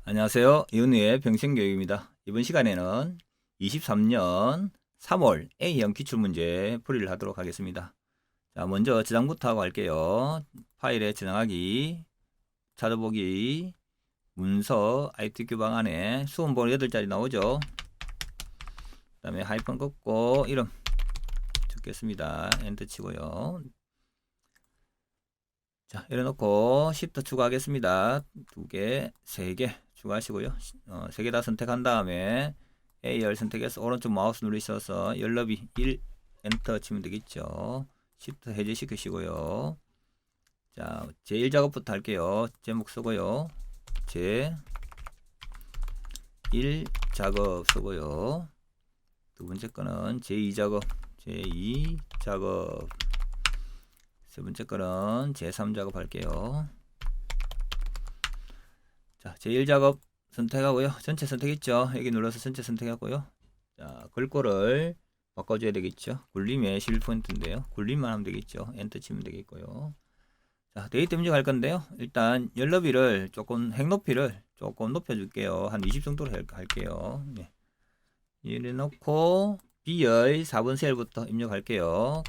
안녕하세요. 이은우의 병생교육입니다. 이번 시간에는 23년 3월 A형 기출문제 풀이를 하도록 하겠습니다. 자, 먼저 저장부터 하고 할게요. 파일에 저장하기, 찾아보기, 문서, ITQ 방 안에 수험번호 8자리 나오죠. 그 다음에 하이픈 긋고 이름 적겠습니다. 엔터 치고요. 자, 이래놓고 Shift 추가하겠습니다. 2개, 3개 추가하시고요. 3개 다 선택한 다음에 A열 선택해서 오른쪽 마우스 누르셔서 열너비 1 엔터 치면 되겠죠. Shift 해제시키시고요. 자, 제1 작업부터 할게요. 제목 쓰고요. 제1 작업 쓰고요. 두 번째 거는 제2 작업, 제2 작업. 세 번째 거는 제3 작업 할게요. 자, 제1 작업 선택하고요. 전체 선택했죠. 여기 눌러서 전체 선택하고요. 자, 글꼴을 바꿔줘야 되겠죠. 굴림의 11포인트인데요. 굴림만 하면 되겠죠. 엔터 치면 되겠고요. 자, 데이터 입력할 건데요. 일단 열너비를 조금 핵높이를 조금 높여줄게요. 한 20 정도로 할게요. 네. 이래 놓고 B의 4번 셀부터 입력할게요.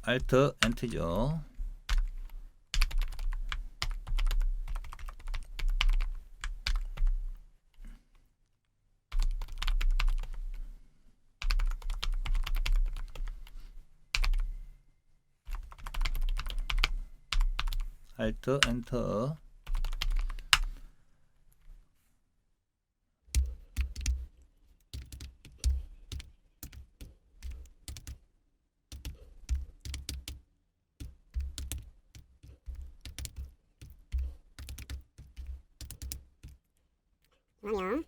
Alt 엔터죠. Alt 엔터. 잠깐만요.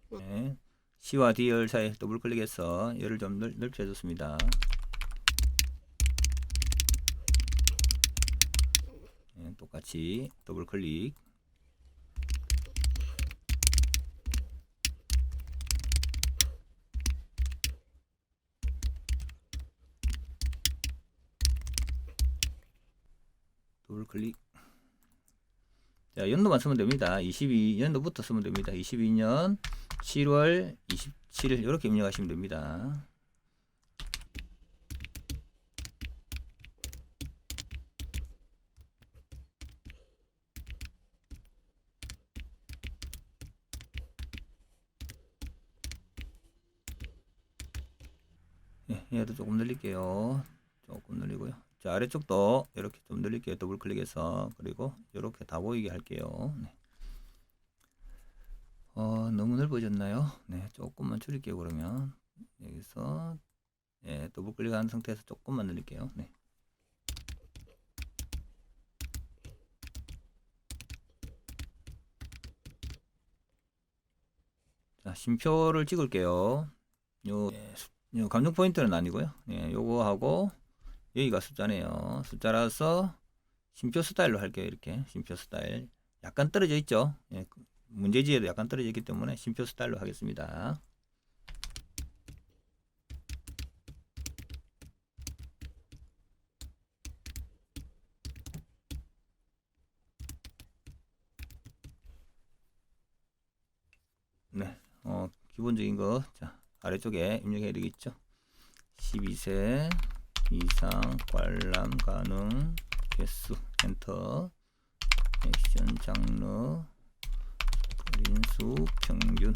네. C와 D열 사이 더블 클릭해서 열을 좀 넓혀 줬습니다. 네, 똑같이 더블 클릭. 더블 클릭. 자, 연도만 쓰면 됩니다. 22년도부터 쓰면 됩니다. 22년 7월 27일 이렇게 입력하시면 됩니다. 네, 얘도 조금 늘릴게요. 조금 늘리고요. 자, 아래쪽도 이렇게 좀 늘릴게요. 더블 클릭해서. 그리고 이렇게 다 보이게 할게요. 네. 너무 넓어졌나요? 네, 조금만 줄일게요. 그러면 여기서 더블 클릭한 상태에서 조금만 늘릴게요. 네. 자, 심표를 찍을게요. 요 감정 포인트는 아니고요. 요거 하고 여기가 숫자네요. 숫자라서 심표 스타일로 할게요. 이렇게 심표 스타일 약간 떨어져 있죠. 문제지에도 약간 떨어져 있기 때문에 심표 스타일로 하겠습니다. 네, 기본적인 거, 자, 아래쪽에 입력해야 되겠죠. 12세 이상 관람 가능 개수 엔터. 액션 장르 인수 평균.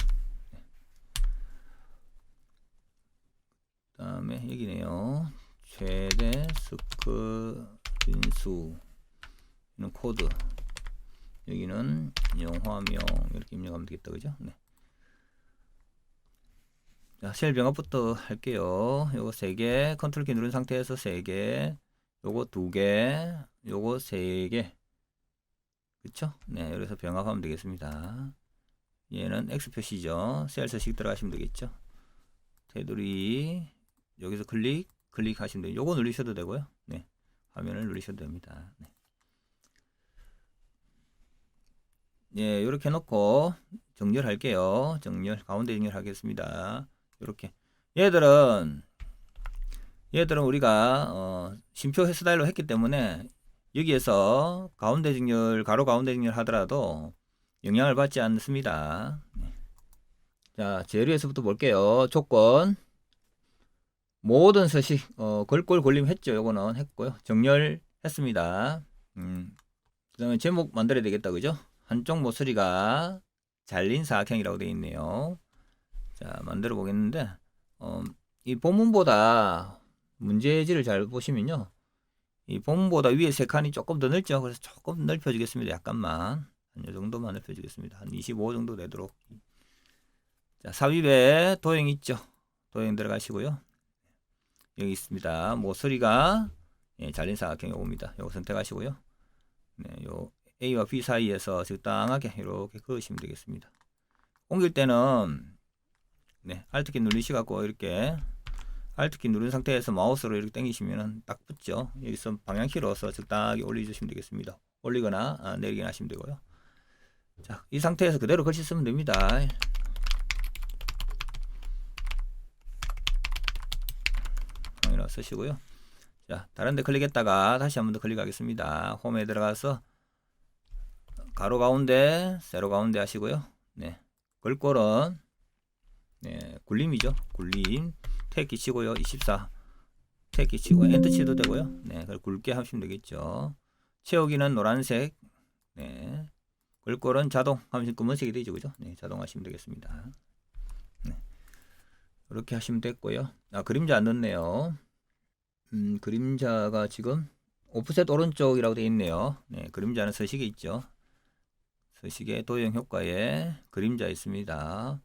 그 다음에 여기네요. 최대 스크린수. 이는 코드. 여기는 영화명. 이렇게 입력하면 되겠다. 그죠? 네. 자, 셀 병합부터 할게요. 요거 3개, 컨트롤 키 누른 상태에서 3개, 요거 2개, 요거 3개. 그쵸? 네, 여기서 병합하면 되겠습니다. 얘는 X 표시죠. 셀 서식 들어가시면 되겠죠. 테두리 여기서 클릭하시면 돼요. 요거 누르셔도 되고요. 네. 화면을 누르셔도 됩니다. 네. 예, 이렇게 해놓고 정렬할게요. 가운데 정렬하겠습니다. 이렇게 얘들은 우리가 심표 스타일로 했기 때문에 여기에서 가운데 정렬, 가로 가운데 정렬 하더라도 영향을 받지 않습니다. 자, 재료에서부터 볼게요. 조건 모든 서식 걸골 걸림 했죠. 요거는 했고요. 정렬했습니다. 그 다음에 제목 만들어야 되겠다, 그죠? 한쪽 모서리가 잘린 사각형이라고 되어 있네요. 자, 만들어 보겠는데 이 본문보다 문제지를 잘 보시면요, 이 본문보다 위에 세 칸이 조금 더 넓죠. 그래서 조금 넓혀 주겠습니다. 약간만, 한 요 정도만 넓혀 주겠습니다. 한 25 정도 되도록. 자, 삽입에 도형 있죠. 도형 들어가시고요. 여기 있습니다. 모서리가 잘린 사각형이 옵니다. 요거 선택하시고요. 네, 요 A와 B 사이에서 적당하게 이렇게 그으시면 되겠습니다. 옮길 때는 네, Alt키 누르시갖고 이렇게 Alt키 누른 상태에서 마우스로 이렇게 당기시면 딱 붙죠. 여기서 방향키로서 적당하게 올려주시면 되겠습니다. 올리거나 내리거나 하시면 되고요. 자, 이 상태에서 그대로 글씨 쓰면 됩니다. 방향으로 쓰시고요. 자, 다른데 클릭했다가 다시 한 번 더 클릭하겠습니다. 홈에 들어가서 가로 가운데, 세로 가운데 하시고요. 네, 걸골은 네, 굴림이죠. 굴림 탭 끼치고요. 24 탭 끼치고 엔터 치도 되고요. 네, 그걸 굵게 하시면 되겠죠. 채우기는 노란색. 네, 걸골은 자동 하면 검은색이 되죠, 그죠? 네, 자동 하시면 되겠습니다. 네, 이렇게 하시면 됐고요. 그림자 안 넣네요. 그림자가 지금 오프셋 오른쪽이라고 되어 있네요. 네, 그림자는 서식에 있죠. 서식의 도형 효과에 그림자 있습니다.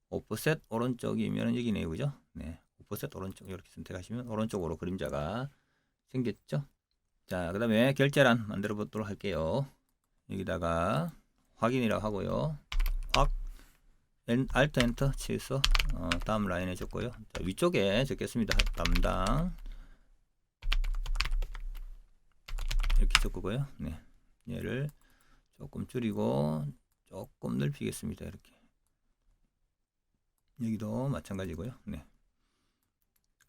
오프셋 오른쪽이면 여기네요, 그죠? 네, 오프셋 오른쪽 이렇게 선택하시면 오른쪽으로 그림자가 생겼죠. 자, 그 다음에 결제란 만들어 보도록 할게요. 여기다가 확인이라고 하고요. Alt 엔터 치해서 다음 라인에 적고요. 자, 위쪽에 적겠습니다. 담당 이렇게 적고요. 네, 얘를 조금 줄이고 조금 넓히겠습니다. 이렇게. 여기도 마찬가지고요. 네,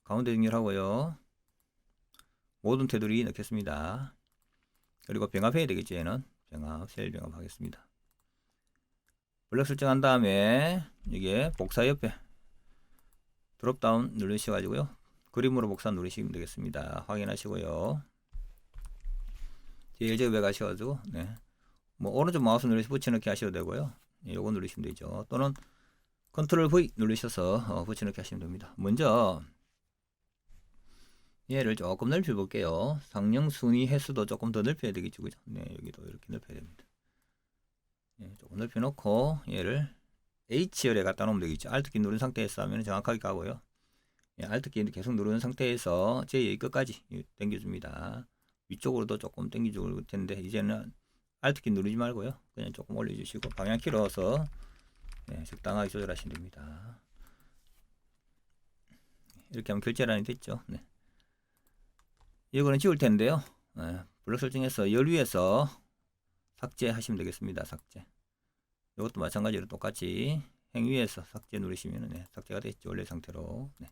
가운데 정렬하고요. 모든 테두리 넣겠습니다. 그리고 병합해야 되겠죠. 얘는 셀 병합 하겠습니다. 블럭 설정한 다음에 여기에 복사 옆에 드롭다운 누르셔가지고요, 그림으로 복사 누르시면 되겠습니다. 확인하시고요. 제일 제곱에 가셔가지고 네, 뭐 오른쪽 마우스 누르시 붙여넣기 하셔도 되고요. 요거 누르시면 되죠. 또는 컨트롤 V 누르셔서 붙여넣기 하시면 됩니다. 먼저 얘를 조금 넓혀 볼게요. 상령 순위 횟수도 조금 더 넓혀야 되겠죠, 그죠? 네, 여기도 이렇게 넓혀야 됩니다. 네, 조금 넓혀 놓고 얘를 H열에 갖다 놓으면 되겠죠. Alt키 누른 상태에서 하면 정확하게 가고요. 예, Alt키 계속 누르는 상태에서 제 여기 끝까지 당겨줍니다. 위쪽으로도 조금 당겨줄 텐데 이제는 Alt키 누르지 말고요, 그냥 조금 올려주시고 방향키로서 네, 적당하게 조절하시면 됩니다. 이렇게 하면 결제란이 됐죠. 네. 이거는 지울 텐데요. 네, 블럭 설정해서 열 위에서 삭제하시면 되겠습니다. 삭제. 이것도 마찬가지로 똑같이 행 위에서 삭제 누르시면 네, 삭제가 됐죠. 원래 상태로. 네.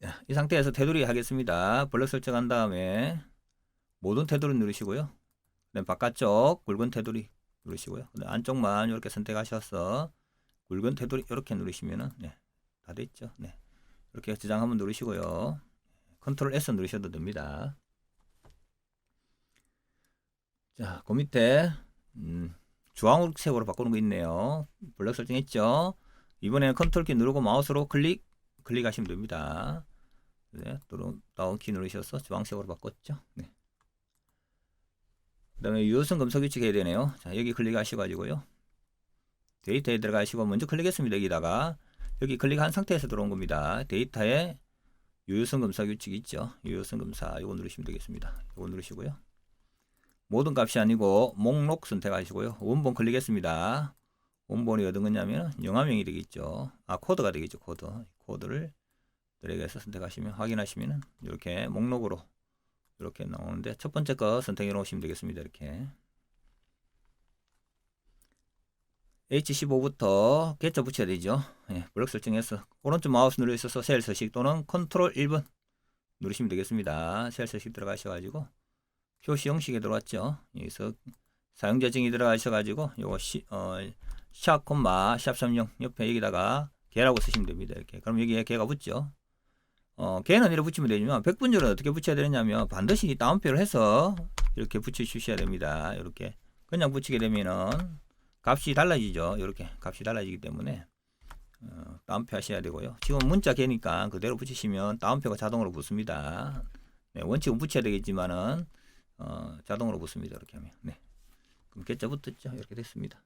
자, 이 상태에서 테두리 하겠습니다. 블럭 설정한 다음에 모든 테두리 누르시고요. 그다음 바깥쪽 굵은 테두리 누르시고요. 안쪽만 이렇게 선택하셔서 굵은 테두리 이렇게 누르시면은 네, 다 됐죠. 네. 이렇게 저장 한번 누르시고요. 컨트롤 S 누르셔도 됩니다. 자, 그 밑에 주황색으로 바꾸는 거 있네요. 블럭 설정했죠. 이번에는 컨트롤 키 누르고 마우스로 클릭하시면 됩니다. 네, 다운 키 누르셔서 주황색으로 바꿨죠. 네. 그 다음에 유효성 검색 규칙 해야 되네요. 자, 여기 클릭하셔가지고요, 데이터에 들어가시고 먼저 클릭했습니다. 여기다가 여기 클릭한 상태에서 들어온 겁니다. 데이터에 유효성 검사 규칙 있죠. 유효성 검사 이거 누르시면 되겠습니다. 이거 누르시고요. 모든 값이 아니고 목록 선택하시고요. 원본 클릭했습니다. 본본이 어떤 거냐면 영화명이 되겠죠. 코드가 되겠죠. 코드를 드래그해서 선택하시면 확인하시면 이렇게 목록으로 이렇게 나오는데 첫 번째 거 선택해 놓으시면 되겠습니다. 이렇게 H15부터 개짜 붙여야 되죠. 예, 블록 설정해서 오른쪽 마우스 눌러 있어서 셀 서식 또는 컨트롤 1번 누르시면 되겠습니다. 셀 서식 들어가셔가지고 표시 형식에 들어왔죠. 여기서 사용자 증이 들어가셔가지고 요거 샵 콤마 샵30 옆에 여기다가 개라고 쓰시면 됩니다. 이렇게 그럼 여기에 개가 붙죠. 개는 이렇게 붙이면 되지만 백분절은 어떻게 붙여야 되느냐면 반드시 다운표를 해서 이렇게 붙여 주셔야 됩니다. 이렇게 그냥 붙이게 되면은 값이 달라지죠. 이렇게 값이 달라지기 때문에 다운표 하셔야 되고요. 지금 문자 개니까 그대로 붙이시면 다운표가 자동으로 붙습니다. 네, 원칙은 붙여야 되겠지만은 자동으로 붙습니다. 이렇게 하면 네. 그럼 개짜 붙었죠. 이렇게 됐습니다.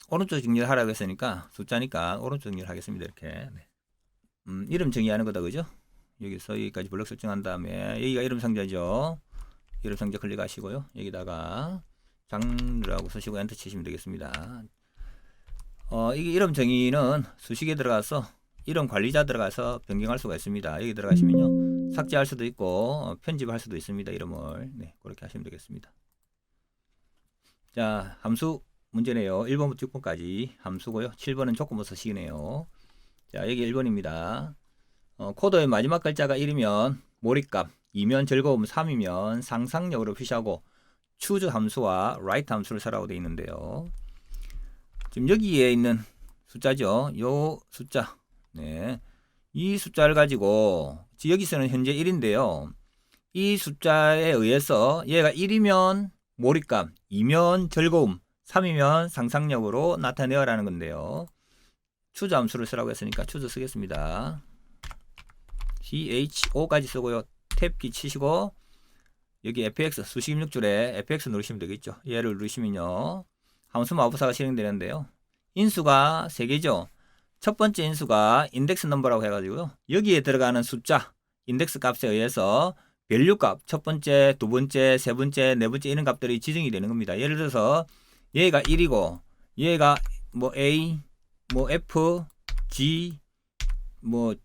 오른쪽 정리를 하라고 했으니까 숫자니까 오른쪽 정리를 하겠습니다. 이렇게 네. 이름 정의하는 거다 그죠? 여기서 여기까지 블록 설정한 다음에 여기가 이름 상자죠. 이름 상자 클릭하시고요. 여기다가 장르라고 쓰시고 엔터 치시면 되겠습니다. 이게 이름 정의는 수식에 들어가서 이름 관리자 들어가서 변경할 수가 있습니다. 여기 들어가시면요. 삭제할 수도 있고 편집할 수도 있습니다. 이름을 네, 그렇게 하시면 되겠습니다. 자, 함수 문제네요. 1번부터 6번까지 함수고요. 7번은 조건부 서식이네요. 자, 여기 1번입니다. 코드의 마지막 글자가 1이면 몰입값, 2면 즐거움, 3이면 상상력으로 표시하고 choose 함수와 write 함수를 쓰라고 되어 있는데요. 지금 여기에 있는 숫자죠. 요 숫자. 네. 이 숫자를 가지고 여기서는 현재 1인데요. 이 숫자에 의해서 얘가 1이면 몰입감, 2면 즐거움, 3이면 상상력으로 나타내어라는 건데요. choose 함수를 쓰라고 했으니까 choose 쓰겠습니다. CHO까지 쓰고요. 탭키 치시고 여기 fx 수식 입력줄에 fx 누르시면 되겠죠. 얘를 누르시면요. 함수 마법사가 실행되는데요. 인수가 3개죠. 첫 번째 인수가 인덱스 넘버라고 해가지고요. 여기에 들어가는 숫자 인덱스 값에 의해서 밸류 값 첫 번째, 두 번째, 세 번째, 네 번째 이런 값들이 지정이 되는 겁니다. 예를 들어서 얘가 1이고 얘가 뭐 A, 뭐 F, G, 뭐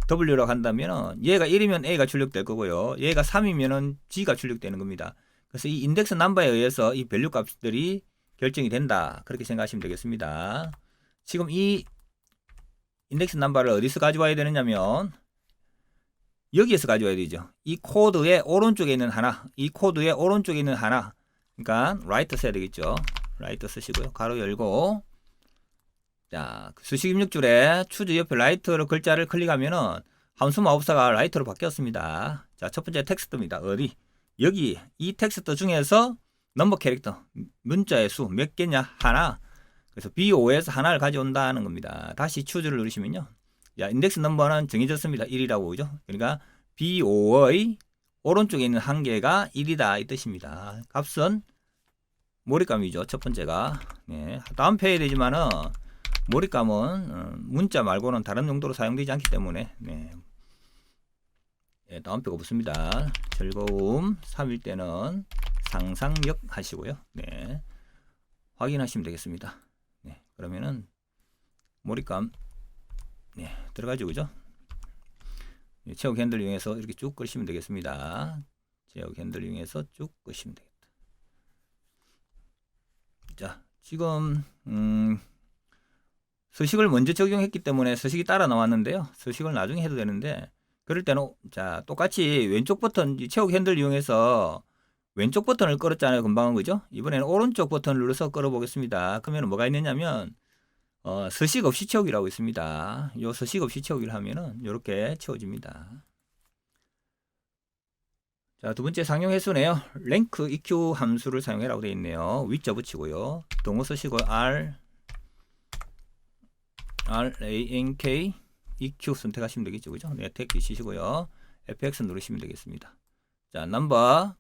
W라고 한다면 얘가 1이면 A가 출력될 거고요. 얘가 3이면 G가 출력되는 겁니다. 그래서 이 인덱스 넘버에 의해서 이 밸류 값들이 결정이 된다. 그렇게 생각하시면 되겠습니다. 지금 이 인덱스 넘버를 어디서 가져와야 되느냐면 여기에서 가져와야 되죠. 이 코드의 오른쪽에 있는 하나, 이 코드의 오른쪽에 있는 하나, 그러니까 write 써야 되겠죠. write 쓰시고요. 가로 열고 자, 수식 입력줄에 choose 옆에 write로 글자를 클릭하면은 함수 마법사가 write로 바뀌었습니다. 자, 첫 번째 텍스트입니다. 어디? 여기 이 텍스트 중에서 넘버 캐릭터 문자의 수 몇 개냐? 하나. 그래서 B5에서 하나를 가져온다는 겁니다. 다시 choose를 누르시면요. 자, 인덱스 넘버는 정해졌습니다. 1이라고 그죠? 그러니까 B5의 오른쪽에 있는 한 개가 1이다 이 뜻입니다. 값은 몰입감이죠. 첫 번째가. 네. 다음 표해야 되지만은 몰입감은 문자 말고는 다른 용도로 사용되지 않기 때문에 네. 네, 다운표가 붙습니다. 즐거움 3일 때는 상상력 하시고요. 네. 확인하시면 되겠습니다. 네. 그러면은 몰입감 네, 들어가죠. 그죠? 네, 채우기 핸들 이용해서 이렇게 쭉 끄시면 되겠습니다. 채우기 핸들 이용해서 쭉 끄시면 되겠다. 자, 지금 서식을 먼저 적용했기 때문에 서식이 따라 나왔는데요. 서식을 나중에 해도 되는데 그럴 때는 자 똑같이 왼쪽 버튼 채우기 핸들 이용해서 왼쪽 버튼을 끌었잖아요. 금방은 그죠? 이번에는 오른쪽 버튼을 눌러서 끌어보겠습니다. 그러면 뭐가 있느냐면 서식 없이 채우기라고 있습니다. 요 서식 없이 채우기를 하면은 이렇게 채워집니다. 자, 두 번째 상용 횟수네요. 랭크 EQ 함수를 사용해라고 되어 있네요. 위자 붙이고요. 동호 쓰시고 RANK EQ 선택하시면 되겠죠. 그죠? 네, 택 치시고요. FX 누르시면 되겠습니다. 자, 넘버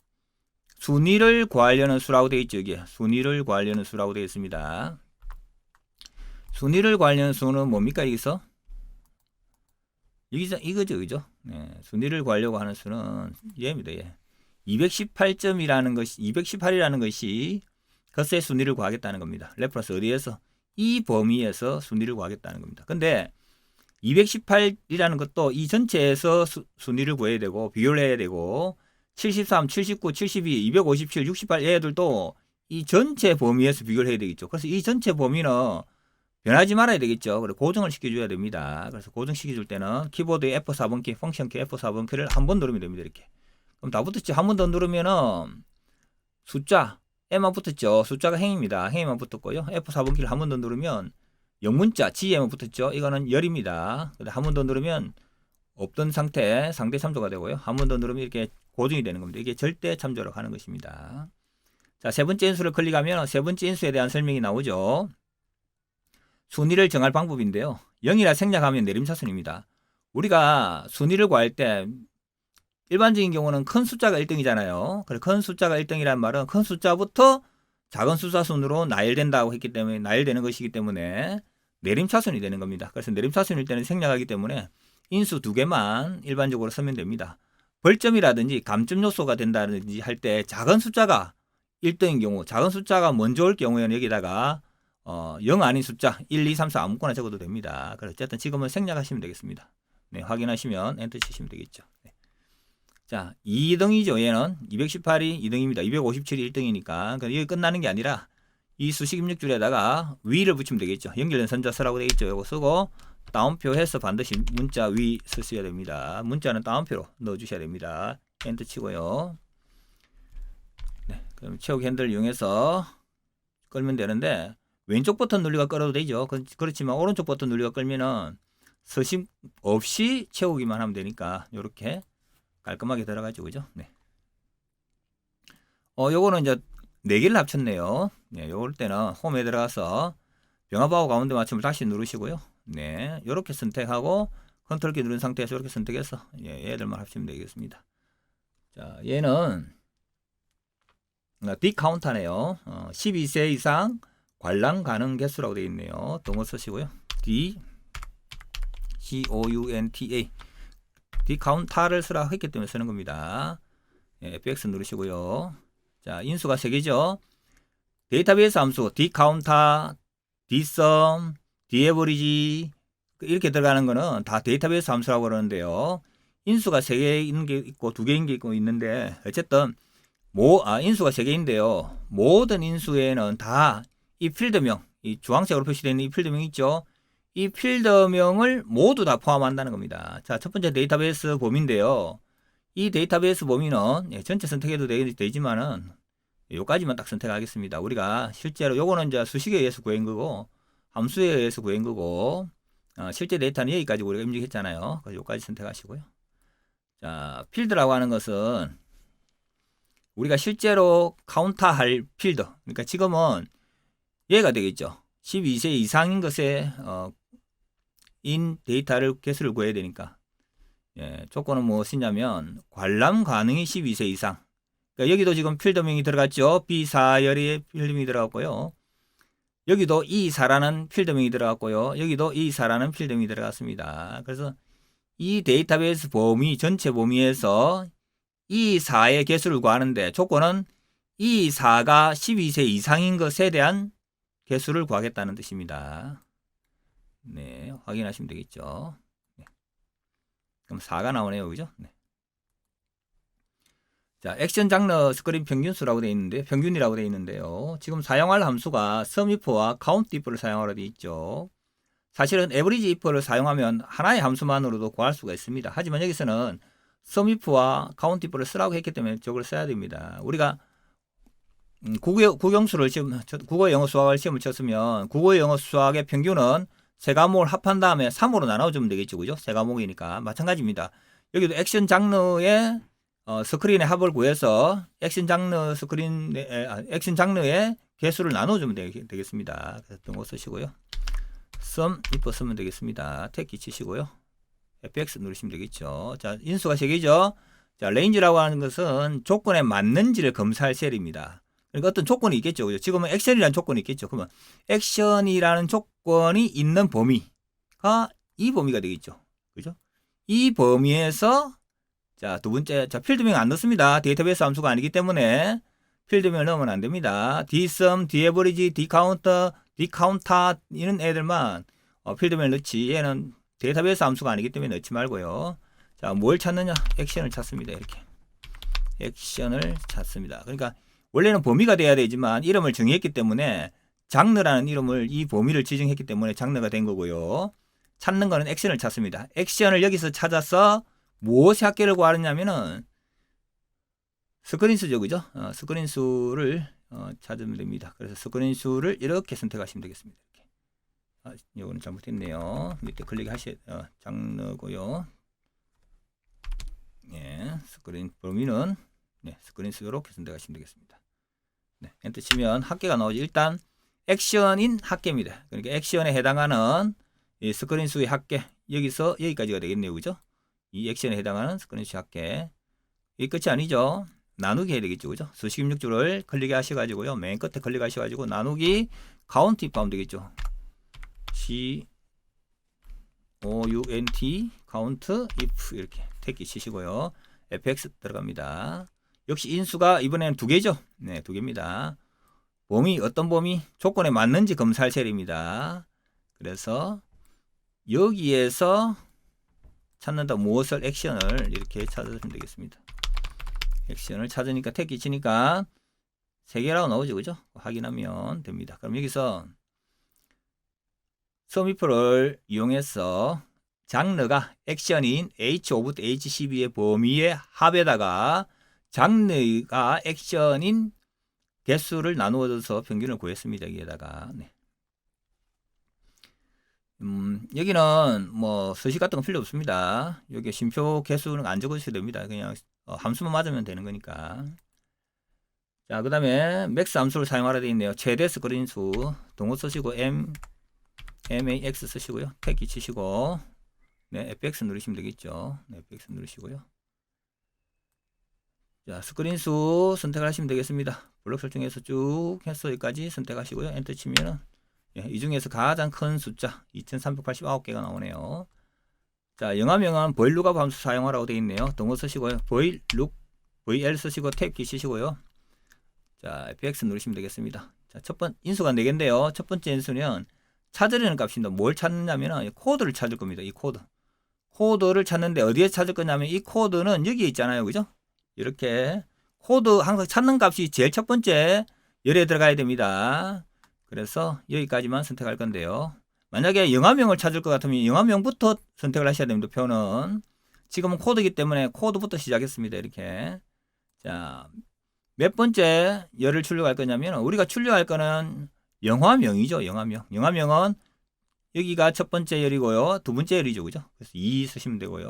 순위를 구하려는 수라고 되어 있죠. 여기 순위를 구하려는 수라고 되어 있습니다. 순위를 구하려는 수는 뭡니까? 여기서 이거죠. 그죠? 네, 순위를 구하려고 하는 수는 얘입니다. 얘. 218점이라는 것이 218이라는 것이 것의 순위를 구하겠다는 겁니다. 레퍼런스 어디에서? 이 범위에서 순위를 구하겠다는 겁니다. 근데 218이라는 것도 이 전체에서 순위를 구해야 되고 비교를 해야 되고 73, 79, 72, 257, 68 얘들도 이 전체 범위에서 비교를 해야 되겠죠. 그래서 이 전체 범위는 변하지 말아야 되겠죠. 그래서 고정을 시켜줘야 됩니다. 그래서 고정시켜줄 때는 키보드의 F4번키, 펑션키 F4번키를 한 번 누르면 됩니다. 이렇게. 그럼 다 붙었죠. 한 번 더 누르면은 숫자 M만 붙었죠. 숫자가 행입니다. 행에만 붙었고요. F4번키를 한 번 더 누르면 영문자 G에만 붙었죠. 이거는 열입니다. 한 번 더 누르면 없던 상태 상대 참조가 되고요. 한 번 더 누르면 이렇게 고정이 되는 겁니다. 이게 절대 참조로 가는 것입니다. 자, 세 번째 인수를 클릭하면 세 번째 인수에 대한 설명이 나오죠. 순위를 정할 방법인데요. 0이라 생략하면 내림차순입니다. 우리가 순위를 구할 때 일반적인 경우는 큰 숫자가 1등이잖아요. 그래서 큰 숫자가 1등이란 말은 큰 숫자부터 작은 숫자 순으로 나열된다고 했기 때문에 나열되는 것이기 때문에 내림차순이 되는 겁니다. 그래서 내림차순일 때는 생략하기 때문에 인수 2개만 일반적으로 쓰면 됩니다. 벌점이라든지 감점 요소가 된다든지 할 때 작은 숫자가 1등인 경우, 작은 숫자가 먼저 올 경우에는 여기다가 0 아닌 숫자 1, 2, 3, 4 아무거나 적어도 됩니다. 그래서 어쨌든 지금은 생략하시면 되겠습니다. 네, 확인하시면 엔터 치시면 되겠죠. 네. 자, 2등이죠. 얘는 218이 2등입니다. 257이 1등이니까 여기 끝나는 게 아니라 이 수식 입력줄에다가 위를 붙이면 되겠죠. 연결된 선자서라고 되겠죠. 이거 쓰고 다운표 해서 반드시 문자 위 쓰셔야 됩니다. 문자는 다운표로 넣어주셔야 됩니다. 엔터 치고요. 네, 그럼 채우기 핸들을 이용해서 끌면 되는데 왼쪽 버튼 눌리가 끌어도 되죠. 그렇지만 오른쪽 버튼 눌리가 끌면은 서식 없이 채우기만 하면 되니까 이렇게 깔끔하게 들어가죠. 그죠? 네. 요거는 이제 4개를 합쳤네요. 네, 요럴 때는 홈에 들어가서 병합하고 가운데 맞춤을 다시 누르시고요. 네, 요렇게 선택하고 컨트롤 키 누른 상태에서 이렇게 선택해서 얘들만 합치면 되겠습니다. 자, 얘는 D카운터네요. 12세 이상 관람 가능 개수라고 되어 있네요. 동어 쓰시고요. D COUNTA D카운터를 쓰라고 했기 때문에 쓰는 겁니다. FX 누르시고요. 자, 인수가 3개죠. 데이터베이스 함수 D카운터, Dsum, Daverage 이렇게 들어가는 거는 다 데이터베이스 함수라고 그러는데요. 인수가 3개 있는 게 있고 2개인 게 있고 있는데 어쨌든 인수가 3개인데요. 모든 인수에는 다 이 필드명, 이 주황색으로 표시되어 있는 이 필드명 있죠. 이 필드명을 모두 다 포함한다는 겁니다. 자, 첫 번째 데이터베이스 범위인데요. 이 데이터베이스 범위는 전체 선택해도 되지만은 요까지만 딱 선택하겠습니다. 우리가 실제로 요거는 이제 수식에 의해서 구한 거고 함수에 의해서 구한 거고 실제 데이터는 여기까지 우리가 입력했잖아요. 그래서 요까지 선택하시고요. 자, 필드라고 하는 것은 우리가 실제로 카운터할 필드. 그러니까 지금은 얘가 되겠죠. 12세 이상인 것에 인 데이터를 개수를 구해야 되니까 조건은 무엇이냐면 관람 가능이 12세 이상. 그러니까 여기도 지금 필드명이 들어갔죠. B4열의 필드명이 들어갔고요. 여기도 E4라는 필드명이 들어갔고요. 여기도 E4라는 필드명이 들어갔습니다. 그래서 이 데이터베이스 범위 전체 범위에서 E4의 개수를 구하는데 조건은 E4가 12세 이상인 것에 대한 개수를 구하겠다는 뜻입니다. 네, 확인하시면 되겠죠. 네. 그럼 4가 나오네요. 그죠? 네. 자, 액션 장르 스크린 평균수라고 되어 있는데, 평균이라고 되어 있는데요. 지금 사용할 함수가 sumif와 countif를 사용하라 되어 있죠. 사실은 averageif를 사용하면 하나의 함수만으로도 구할 수가 있습니다. 하지만 여기서는 sumif와 countif를 쓰라고 했기 때문에 저걸 써야 됩니다. 우리가 국어 영어 수학을 시험을 쳤으면 국어 영어 수학의 평균은 세 과목을 합한 다음에 3으로 나눠주면 되겠죠. 그죠? 세 과목이니까 마찬가지입니다. 여기도 액션 장르의 스크린의 합을 구해서 액션 장르의 개수를 나눠주면 되겠습니다. 그래서 동호 쓰시고요. sum if 쓰면 되겠습니다. 택키 치시고요. fx 누르시면 되겠죠. 자, 인수가 3개죠. 자, range라고 하는 것은 조건에 맞는지를 검사할 셀입니다. 그러니까 어떤 조건이 있겠죠. 그죠? 지금은 액션이라는 조건이 있겠죠. 그러면 액션이라는 조건이 있는 범위가 이 범위가 되겠죠. 그죠? 이 범위에서 자, 두 번째, 자, 필드명 안 넣습니다. 데이터베이스 함수가 아니기 때문에 필드명을 넣으면 안 됩니다. dsum, daverage, dcounter 이런 애들만 필드명을 넣지, 얘는 데이터베이스 함수가 아니기 때문에 넣지 말고요. 자, 뭘 찾느냐? 액션을 찾습니다. 이렇게 액션을 찾습니다. 그러니까 원래는 범위가 돼야 되지만 이름을 정했기 때문에 장르라는 이름을, 이 범위를 지정했기 때문에 장르가 된 거고요. 찾는 거는 액션을 찾습니다. 액션을 여기서 찾아서 무엇의 합계를 구하느냐면은 스크린 수죠, 그죠? 스크린 수를 찾으면 됩니다. 그래서 스크린 수를 이렇게 선택하시면 되겠습니다. 이렇게. 이거는 잘못했네요. 밑에 클릭하시, 장르고요. 예, 스크린 범위는 스크린 수 이렇게 선택하시면 되겠습니다. 네, 엔터 치면 합계가 나오죠. 일단 액션인 합계입니다. 그러니까 액션에 해당하는 이 스크린 수의 합계, 여기서 여기까지가 되겠네요, 그죠? 이 액션에 해당하는 스크린 수 합계. 이 끝이 아니죠. 나누기 해야 되겠죠, 그죠? 수식 입력줄을 클릭하셔가지고요, 맨 끝에 클릭하셔가지고 나누기 카운트 입하면 되겠죠. COUNT 카운트 if 이렇게 택기 치시고요. fx 들어갑니다. 역시 인수가 이번에는 2개죠. 네, 2개입니다. 범위, 어떤 범위? 조건에 맞는지 검사할 셀입니다. 그래서 여기에서 찾는다. 무엇을? 액션을 이렇게 찾으시면 되겠습니다. 액션을 찾으니까 택기 치니까 3개라고 나오죠, 그죠? 확인하면 됩니다. 그럼 여기서 sumif를 이용해서 장르가 액션인 H5부터 H12의 범위의 합에다가 장르가 액션인 개수를 나누어서 평균을 구했습니다. 여기에다가. 네. 여기는 뭐 서식 같은 거 필요 없습니다. 여기 쉼표 개수는 안 적으셔도 됩니다. 그냥 함수만 맞으면 되는 거니까. 자, 그 다음에 맥스 함수를 사용하라 되어 있네요. 최대 스크린 수 동호 쓰시고 max 쓰시고요. 택기 치시고 네, fx 누르시면 되겠죠. 네, fx 누르시고요. 자, 스크린 수 선택을 하시면 되겠습니다. 블록 설정해서 쭉 해서 여기까지 선택하시고요. 엔터 치면은 이 중에서 가장 큰 숫자 2389개가 나오네요. 자, 영화명은 voidlookup 함수 사용하라고 되어 있네요. 동호 쓰시고요. voidlook VL 쓰시고 탭 키 치시고요. 자, fx 누르시면 되겠습니다. 자, 인수가 4개인데요. 첫 번째 인수는 찾으려는 값입니다. 뭘 찾느냐면 코드를 찾을 겁니다. 이 코드를 찾는데 어디에 찾을 거냐면 이 코드는 여기에 있잖아요. 그죠? 이렇게 코드 항상 찾는 값이 제일 첫 번째 열에 들어가야 됩니다. 그래서 여기까지만 선택할 건데요. 만약에 영화명을 찾을 것 같으면 영화명부터 선택을 하셔야 됩니다. 표는 지금은 코드이기 때문에 코드부터 시작했습니다. 이렇게. 자, 몇 번째 열을 출력할 거냐면 우리가 출력할 거는 영화명이죠. 영화명은 여기가 첫 번째 열이고요. 두 번째 열이죠. 그죠? 그래서 2 쓰시면 되고요.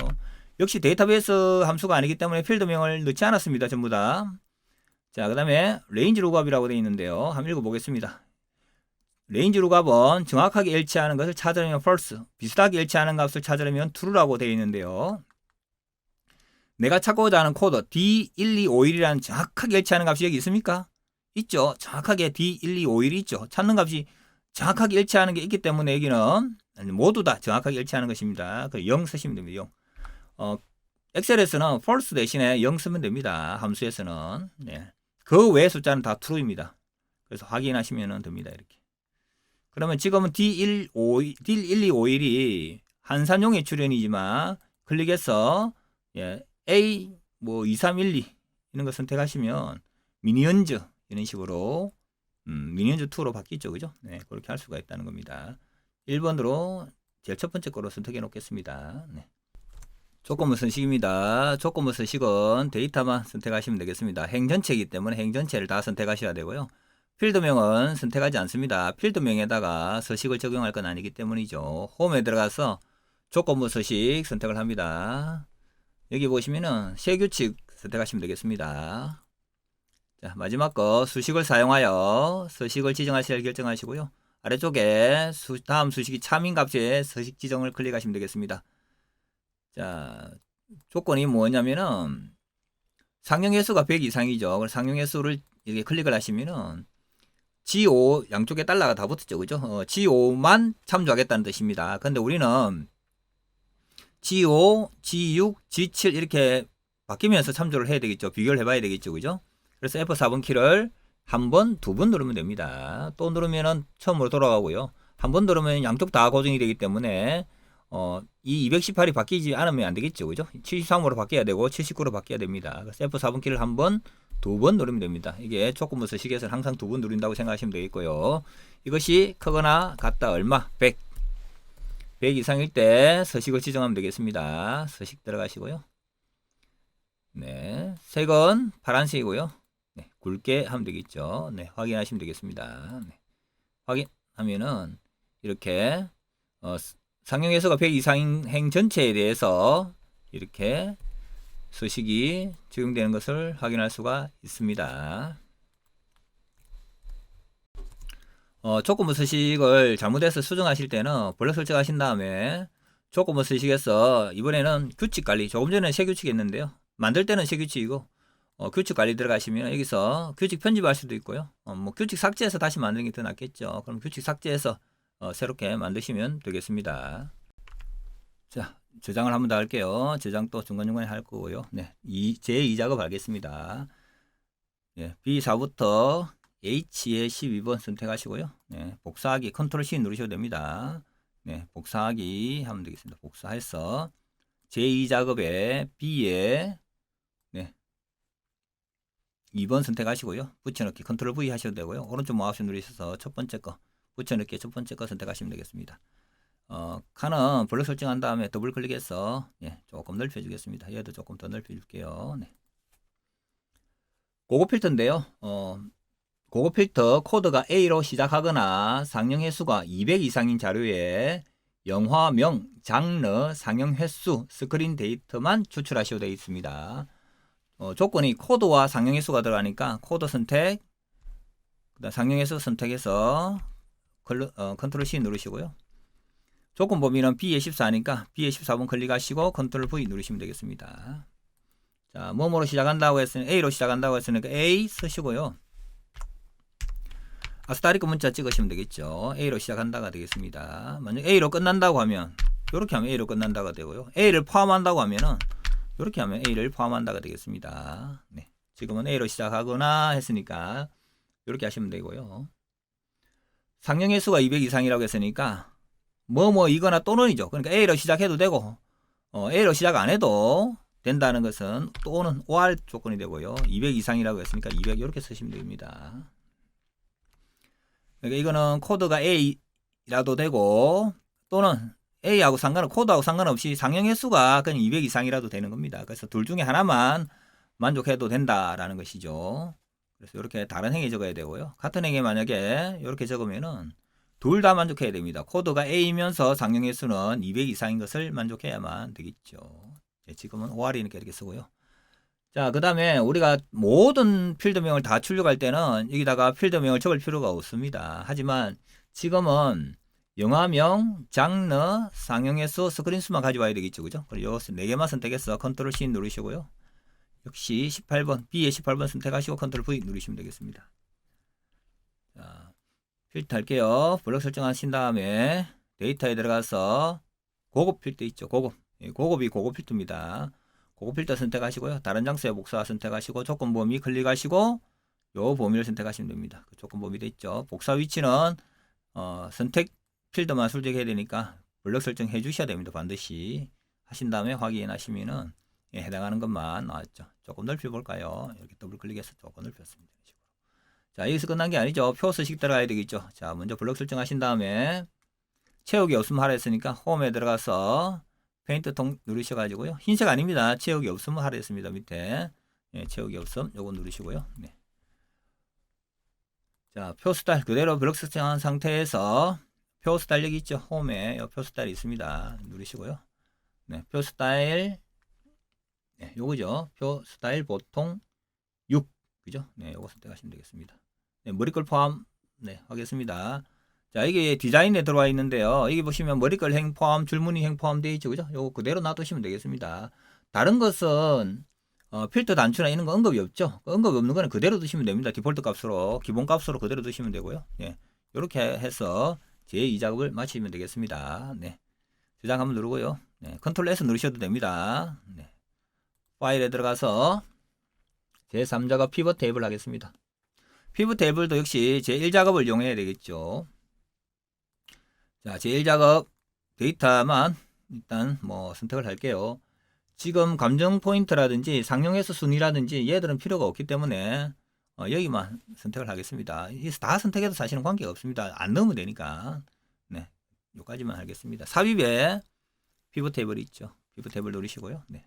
역시 데이터베이스 함수가 아니기 때문에 필드명을 넣지 않았습니다. 전부 다. 자, 그 다음에 레인지 룩업이라고 되어 있는데요. 한번 읽어보겠습니다. 레인지 룩업은 정확하게 일치하는 것을 찾으려면 false, 비슷하게 일치하는 값을 찾으려면 true라고 되어 있는데요. 내가 찾고자 하는 코드 D1251이라는 정확하게 일치하는 값이 여기 있습니까? 있죠. 정확하게 D1251이 있죠. 찾는 값이 정확하게 일치하는 게 있기 때문에 여기는 모두 다 정확하게 일치하는 것입니다. 0 쓰시면 됩니다. 0. 엑셀에서는 false 대신에 0 쓰면 됩니다. 함수에서는. 네. 그 외의 숫자는 다 true입니다. 그래서 확인하시면 됩니다. 이렇게. 그러면 지금은 D1251이 한산용의 출현이지만 클릭해서 A 2312 이런 거 선택하시면 미니언즈 이런 식으로 미니언즈 2로 바뀌죠. 그죠? 네, 그렇게 할 수가 있다는 겁니다. 1번으로 제일 첫 번째 거로 선택해 놓겠습니다. 네. 조건부 선식입니다. 조건부 선식은 데이터만 선택하시면 되겠습니다. 행 전체이기 때문에 행 전체를 다 선택하셔야 되고요. 필드명은 선택하지 않습니다. 필드명에다가 서식을 적용할 건 아니기 때문이죠. 홈에 들어가서 조건부 서식 선택을 합니다. 여기 보시면은 세규칙 선택하시면 되겠습니다. 자, 마지막 거 수식을 사용하여 서식을 지정하실 결정하시고요. 아래쪽에 다음 수식이 참인값의 서식 지정을 클릭하시면 되겠습니다. 자, 조건이 뭐냐면은 상용횟수가 100 이상이죠. 그래서 상용횟수를 이렇게 클릭을 하시면은 G5 양쪽에 달러가 다 붙었죠. 그죠? G5만 참조하겠다는 뜻입니다. 근데 우리는 G5, G6, G7 이렇게 바뀌면서 참조를 해야 되겠죠. 비교를 해봐야 되겠죠. 그죠? 그래서 F4번 키를 한 번, 두 번 누르면 됩니다. 또 누르면은 처음으로 돌아가고요. 한 번 누르면 양쪽 다 고정이 되기 때문에 이 218이 바뀌지 않으면 안 되겠죠. 그죠? 73으로 바뀌어야 되고 79로 바뀌어야 됩니다. 그래서 F4번 키를 한 번, 두 번 누르면 됩니다. 이게 조건부 시계에서는 항상 두 번 누른다고 생각하시면 되겠고요. 이것이 크거나 같다 얼마? 100. 100 이상일 때 서식을 지정하면 되겠습니다. 서식 들어가시고요. 네, 색은 파란색이고요. 네, 굵게 하면 되겠죠. 네, 확인하시면 되겠습니다. 네, 확인하면은 이렇게 상용해소가 100 이상인 행 전체에 대해서 이렇게 서식이 적용되는 것을 확인할 수가 있습니다. 조건부 서식을 잘못해서 수정하실 때는 블록 설정하신 다음에 조건부 서식에서 이번에는 규칙 관리, 조금 전에 새 규칙이 있는데요. 만들 때는 새 규칙이고 규칙 관리 들어가시면 여기서 규칙 편집할 수도 있고요. 뭐 규칙 삭제해서 다시 만드는 게 더 낫겠죠. 그럼 규칙 삭제해서 새롭게 만드시면 되겠습니다. 자, 저장을 한번 더 할게요. 저장 또 중간중간에 할 거고요. 네, 제2 작업 하겠습니다. 네, B4부터 H의 12번 선택하시고요. 네, 복사하기 컨트롤 C 누르셔도 됩니다. 네, 복사하기 하면 되겠습니다. 복사해서 제2 작업에 B에 네, 2번 선택하시고요. 붙여넣기 컨트롤 V 하셔도 되고요. 오른쪽 마우스 누르셔서 첫 번째 거 붙여넣기 첫 번째 거 선택하시면 되겠습니다. 칸은 블록 설정한 다음에 더블 클릭해서 예, 조금 넓혀 주겠습니다. 얘도 조금 더 넓혀 줄게요. 네. 고급 필터인데요. 고급 필터 코드가 A로 시작하거나 상영 횟수가 200 이상인 자료에 영화명, 장르, 상영 횟수, 스크린 데이터만 추출하셔도 되어 있습니다. 조건이 코드와 상영 횟수가 들어가니까 코드 선택, 그다음 상영 횟수 선택해서 컨트롤 C 누르시고요. 조건 범위는 B에 14니까 B에 14번 클릭하시고 컨트롤 V 누르시면 되겠습니다. 자, 뭐뭐로 시작한다고 했으니까 A로 시작한다고 했으니까 A 쓰시고요. 아스타리크 문자 찍으시면 되겠죠. A로 시작한다가 되겠습니다. 만약 A로 끝난다고 하면 이렇게 하면 A로 끝난다가 되고요. A를 포함한다고 하면은 이렇게 하면 A를 포함한다가 되겠습니다. 네. 지금은 A로 시작하거나 했으니까 이렇게 하시면 되고요. 상영 횟수가 200 이상이라고 했으니까 이거나 또는이죠. 그러니까 A로 시작해도 되고 A로 시작 안 해도 된다는 것은 또는 OR 조건이 되고요. 200 이상이라고 했으니까 200 이렇게 쓰시면 됩니다. 그러니까 이거는 코드가 A라도 되고 또는 A하고 코드하고 상관없이 상영 횟수가 그냥 200 이상이라도 되는 겁니다. 그래서 둘 중에 하나만 만족해도 된다라는 것이죠. 그래서 이렇게 다른 행에 적어야 되고요. 같은 행에 만약에 이렇게 적으면은 둘 다 만족해야 됩니다. 코드가 A면서 상용 횟수는 200 이상인 것을 만족해야만 되겠죠. 지금은 OR이니까 이렇게 쓰고요. 자, 그 다음에 우리가 모든 필드명을 다 출력할 때는 여기다가 필드명을 적을 필요가 없습니다. 하지만 지금은 영화명, 장르, 상용 횟수, 스크린 수만 가져와야 되겠죠. 그죠? 그리고 요 4개만 선택해서 컨트롤 C 누르시고요. 역시 18번, B에 18번 선택하시고 컨트롤 V 누르시면 되겠습니다. 자, 필터 할게요. 블록 설정하신 다음에 데이터에 들어가서 고급 필터 있죠. 고급. 고급이 고급 필터입니다. 고급 필터 선택하시고요. 다른 장소에 복사 선택하시고 조건 범위 클릭하시고 요 범위를 선택하시면 됩니다. 그 조건 범위 돼 있죠. 복사 위치는 선택 필드만 출력해야 되니까 블록 설정해 주셔야 됩니다. 반드시 하신 다음에 확인하시면은 해당하는 것만 나왔죠. 조금 넓혀 볼까요? 이렇게 더블 클릭해서 조금 넓혔습니다. 자, 여기서 끝난 게 아니죠. 표 서식 들어가야 되겠죠. 자, 먼저 블록 설정하신 다음에 채우기 없음 하라 했으니까 홈에 들어가서 페인트 통 누르셔가지고요. 흰색 아닙니다. 채우기 없음 하라 했습니다. 밑에 채우기 없음 요거 누르시고요. 네. 자, 표 스타일 그대로 블록 설정한 상태에서 표 스타일 여기 있죠. 홈에 표 스타일이 있습니다. 누르시고요. 네, 표 스타일 요거죠. 표 스타일 보통 6 그죠? 네, 요거 선택하시면 되겠습니다. 네, 머리글 포함 하겠습니다. 자, 이게 디자인에 들어와 있는데요. 여기 보시면 머리글 행 포함, 줄무늬 행 포함 되어 있죠. 그죠? 요거 그대로 놔두시면 되겠습니다. 다른 것은 필터 단추나 이런 거 언급이 없죠. 언급이 없는 거는 그대로 두시면 됩니다. 디폴트 값으로, 기본 값으로 그대로 두시면 되고요. 네, 이렇게 해서 제2 작업을 마치면 되겠습니다. 네, 저장 한번 누르고요. 네, 컨트롤 S 누르셔도 됩니다. 네, 파일에 들어가서 제3작업 피벗 테이블 하겠습니다. 피벗 테이블도 역시 제1작업을 이용해야 되겠죠. 자, 제1작업 데이터만 일단 뭐 선택을 할게요. 지금 감정 포인트라든지 상용해서 순위라든지 얘들은 필요가 없기 때문에 여기만 선택을 하겠습니다. 다 선택해도 사실은 관계가 없습니다. 안 넣으면 되니까. 네, 여기까지만 하겠습니다. 삽입에 피벗 테이블이 있죠. 피벗 테이블 누르시고요. 네.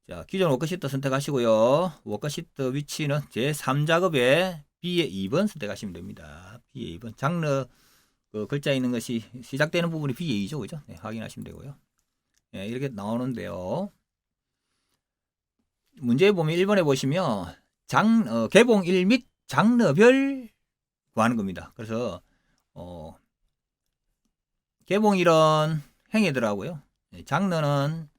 자, 기존 워크시트 선택하시고요. 워크시트 위치는 제3작업에 B의 2번 선택하시면 됩니다. B의 2번. 장르 그 글자 있는 것이 시작되는 부분이 B의 2죠. 그죠? 네, 확인하시면 되고요. 네, 이렇게 나오는데요. 문제 보면 1번에 보시면 개봉 1 및 장르별 구하는 겁니다. 그래서 개봉 1은 행에 들어가고요. 네, 장르는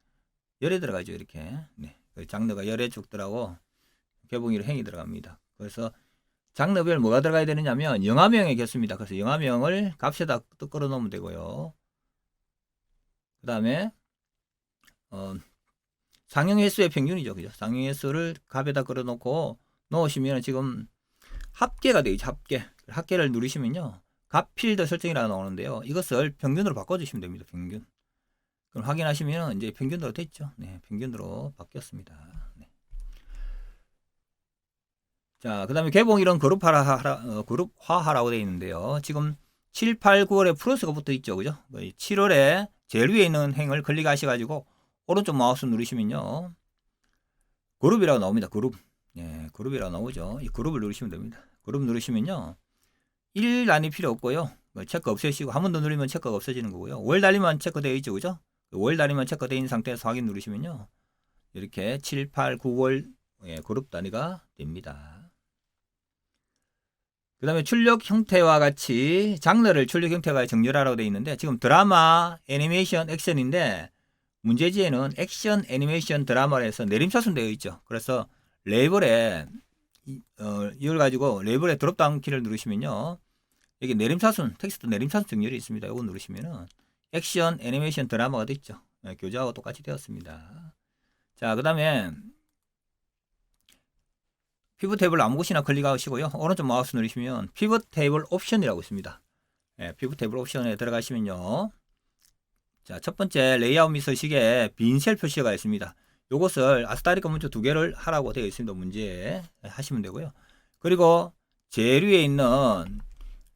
열에 들어가죠. 이렇게. 네, 장르가 열에 쭉 들어가고 개봉 1은 행이 들어갑니다. 그래서 장르별 뭐가 들어가야 되느냐면 영화명의 개수입니다. 그래서 영화명을 값에다 끌어 놓으면 되고요. 그 다음에 상용횟수의 평균이죠. 그죠? 상용횟수를 값에다 끌어 놓고 넣으시면 지금 합계가 되죠. 합계. 합계를 누르시면요. 값 필드 설정이라고 나오는데요. 이것을 평균으로 바꿔주시면 됩니다. 평균. 그럼 확인하시면 이제 평균으로 됐죠. 네, 평균으로 바뀌었습니다. 네. 자, 그 다음에 개봉 이런 그룹화하라고 되어 있는데요. 지금 7, 8, 9월에 플러스가 붙어 있죠. 그죠? 7월에 제일 위에 있는 행을 클릭하셔가지고 오른쪽 마우스 누르시면요. 그룹이라고 나옵니다. 그룹. 예, 그룹이라고 나오죠. 이 그룹을 누르시면 됩니다. 그룹 누르시면요. 1단위 필요 없고요. 체크 없애시고 한 번 더 누르면 체크가 없어지는 거고요. 월 단위만 체크되어 있죠. 그죠? 월 단위만 체크되어 있는 상태에서 확인 누르시면요. 이렇게 7, 8, 9월 그룹 단위가 됩니다. 그 다음에 출력 형태와 같이 장르를 출력 형태가 정렬하라고 되어 있는데 지금 드라마, 애니메이션, 액션인데 문제지에는 액션, 애니메이션, 드라마로 해서 내림차순 되어 있죠. 그래서 레이블에 이걸 가지고 레이블에 드롭다운 키를 누르시면요. 여기 내림차순, 텍스트 내림차순 정렬이 있습니다. 이거 누르시면은 액션, 애니메이션, 드라마가 됐죠. 교재하고 똑같이 되었습니다. 자, 그 다음에 피벗 테이블 아무 곳이나 클릭하시고요. 오른쪽 마우스 누르시면 피벗 테이블 옵션이라고 있습니다. 피벗 테이블 옵션에 들어가시면요. 자, 첫 번째 레이아웃 및 서식에 빈 셀 표시가 있습니다. 요것을 아스타리카 문자 2개를 하라고 되어 있습니다. 문제에 하시면 되고요. 그리고 제일 위에 있는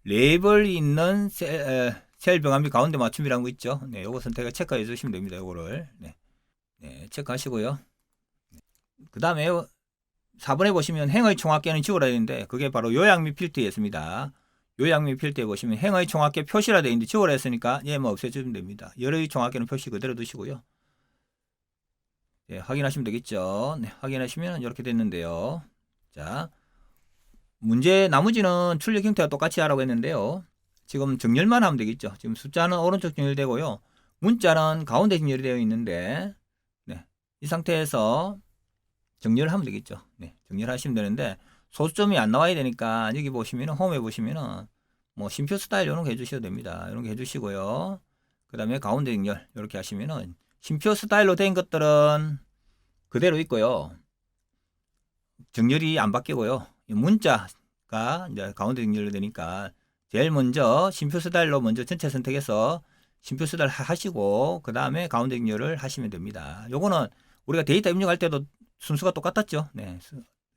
레이블이 있는 셀 병합 및 가운데 맞춤이라는 거 있죠. 네, 요거 선택해 체크해 주시면 됩니다. 요거를. 네, 체크하시고요. 그 다음에 4번에 보시면 행의 총합계는 지워라 되는데 그게 바로 요약 및 필터에 있습니다. 요약 및 필터에 보시면 행의 총합계 표시라 되어 있는데 지워라 했으니까 얘만 없애주면 됩니다. 열의 총합계는 표시 그대로 두시고요. 네, 확인하시면 되겠죠. 네, 확인하시면 이렇게 됐는데요. 자, 문제 나머지는 출력 형태가 똑같이 하라고 했는데요. 지금 정렬만 하면 되겠죠. 지금 숫자는 오른쪽 정렬되고요. 문자는 가운데 정렬이 되어 있는데 네, 이 상태에서 정렬을 하면 되겠죠. 네, 정렬하시면 되는데 소수점이 안 나와야 되니까 여기 보시면은 홈에 보시면은 뭐 심표 스타일 이런 거 해주셔도 됩니다. 이런 거 해주시고요. 그 다음에 가운데 정렬 이렇게 하시면은 심표 스타일로 된 것들은 그대로 있고요. 정렬이 안 바뀌고요. 문자가 이제 가운데 정렬이 되니까 제일 먼저 심표 스타일로 먼저 전체 선택해서 심표 스타일 하시고 그 다음에 가운데 정렬을 하시면 됩니다. 요거는 우리가 데이터 입력할 때도 순서가 똑같았죠. 네,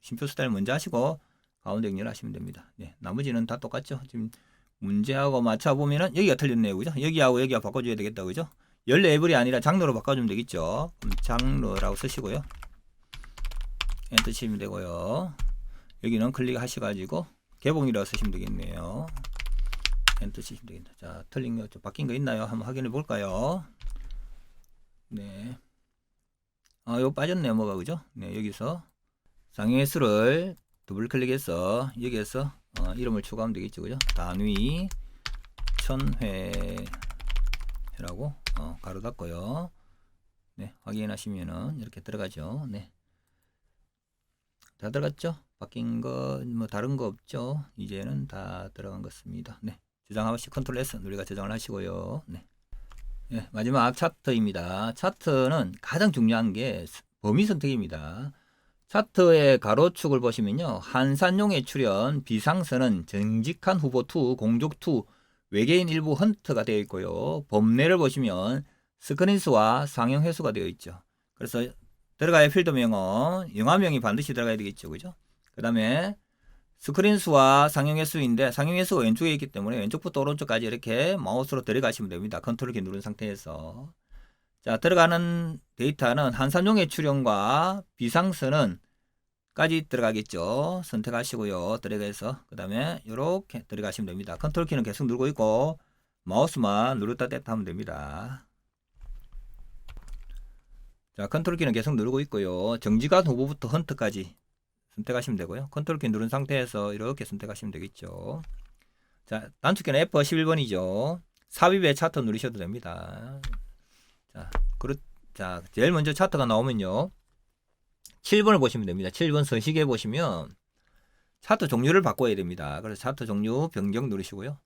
심표 스타일 먼저 하시고 가운데 정렬 하시면 됩니다. 네, 나머지는 다 똑같죠. 지금 문제하고 맞춰보면은 여기가 틀렸네요. 그죠? 여기하고 여기가 바꿔줘야 되겠다. 그죠? 열 레이블이 아니라 장르로 바꿔주면 되겠죠. 장르라고 쓰시고요. 엔터 치시면 되고요. 여기는 클릭하셔가지고 개봉이라고 쓰시면 되겠네요. 엔터 치시면 되겠다. 자, 틀린 거, 바뀐 거 있나요? 한번 확인해 볼까요? 네. 이거 빠졌네요. 뭐가, 그죠? 네, 여기서 상위의 수를 더블 클릭해서 여기에서 이름을 추가하면 되겠죠. 그죠? 단위 1000회라고 가로 닫고요. 네, 확인하시면은 이렇게 들어가죠. 네. 다 들어갔죠? 바뀐 거, 뭐 다른 거 없죠? 이제는 다 들어간 것 같습니다. 네. 저장하시 컨트롤 S 누리가 저장을 하시고요. 네. 네, 마지막 차트입니다. 차트는 가장 중요한 게 범위 선택입니다. 차트의 가로축을 보시면요. 한산용의 출현, 비상선은 정직한 후보 투, 공족 투, 외계인 일부 헌트가 되어 있고요. 범례를 보시면 스크린스와 상용 회수가 되어 있죠. 그래서 들어가야 필드명은 영화명이 반드시 들어가야 되겠죠. 그죠? 그 다음에 스크린스와 상용 회수인데 상용 회수가 왼쪽에 있기 때문에 왼쪽부터 오른쪽까지 이렇게 마우스로 들어가시면 됩니다. 컨트롤키 누른 상태에서. 자, 들어가는 데이터는 한산용의 출현과 비상선은 까지 들어가겠죠. 선택하시고요. 들어가서 그 다음에 이렇게 들어가시면 됩니다. 컨트롤 키는 계속 누르고 있고 마우스만 누르다 뗐다 하면 됩니다. 자, 컨트롤 키는 계속 누르고 있고요. 정지간 후보부터 헌트까지 선택하시면 되고요. 컨트롤 키 누른 상태에서 이렇게 선택하시면 되겠죠. 자, 단축키는 F11번이죠. 삽입의 차트 누르셔도 됩니다. 자, 제일 먼저 차트가 나오면요. 7번을 보시면 됩니다. 7번 서식에 보시면 차트 종류를 바꿔야 됩니다. 그래서 차트 종류 변경 누르시고요.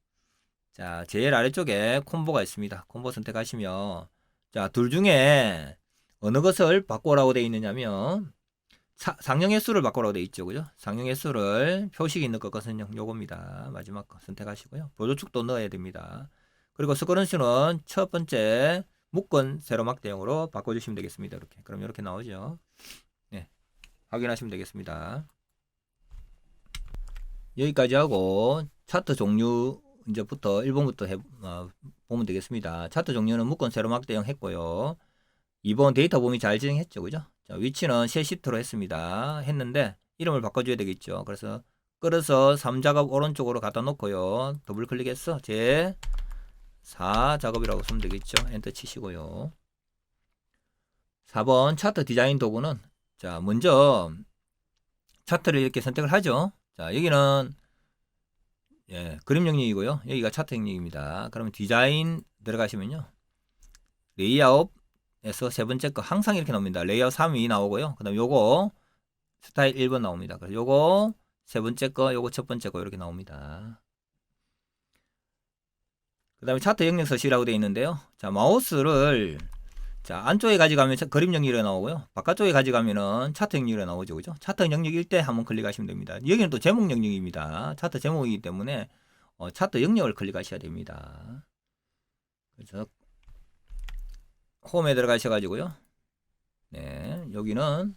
자, 제일 아래쪽에 콤보가 있습니다. 콤보 선택하시면 자, 둘 중에 어느 것을 바꾸라고 되어 있느냐면 상용 횟수를 바꾸라고 되어 있죠. 그죠? 상용 횟수를 표식이 있는 것은 요겁니다. 마지막 거 선택하시고요. 보조축도 넣어야 됩니다. 그리고 스크린슈는 첫 번째 묶은 세로막 대형으로 바꿔주시면 되겠습니다. 이렇게. 그럼 이렇게 나오죠. 네, 확인하시면 되겠습니다. 여기까지 하고 차트 종류 이제부터 1번부터 보면 되겠습니다. 차트 종류는 묶은 세로막 대형 했고요. 2번 데이터 범위 잘 지정했죠. 그죠? 자, 위치는 새 시트로 했는데 이름을 바꿔줘야 되겠죠. 그래서 끌어서 3작업 오른쪽으로 갖다 놓고요. 더블 클릭해서 제 4작업이라고 쓰면 되겠죠. 엔터 치시고요. 4번 차트 디자인 도구는 자, 먼저 차트를 이렇게 선택을 하죠. 자, 여기는 그림 영역이고요. 여기가 차트 영역입니다. 그러면 디자인 들어가시면요. 레이아웃에서 세 번째 거 항상 이렇게 나옵니다. 레이아웃 3이 나오고요. 그 다음 요거 스타일 1번 나옵니다. 그래서 요거 세 번째 거, 요거 첫 번째 거 이렇게 나옵니다. 그 다음에 차트 영역 서식이라고 되어 있는데요. 자, 마우스를 자, 안쪽에 가져가면 그림 영역이 나오고요. 바깥쪽에 가져가면은 차트 영역이 나오죠. 그죠? 차트 영역일 때 한번 클릭하시면 됩니다. 여기는 또 제목 영역입니다. 차트 제목이기 때문에 차트 영역을 클릭하셔야 됩니다. 그래서 홈에 들어가셔가지고요. 네, 여기는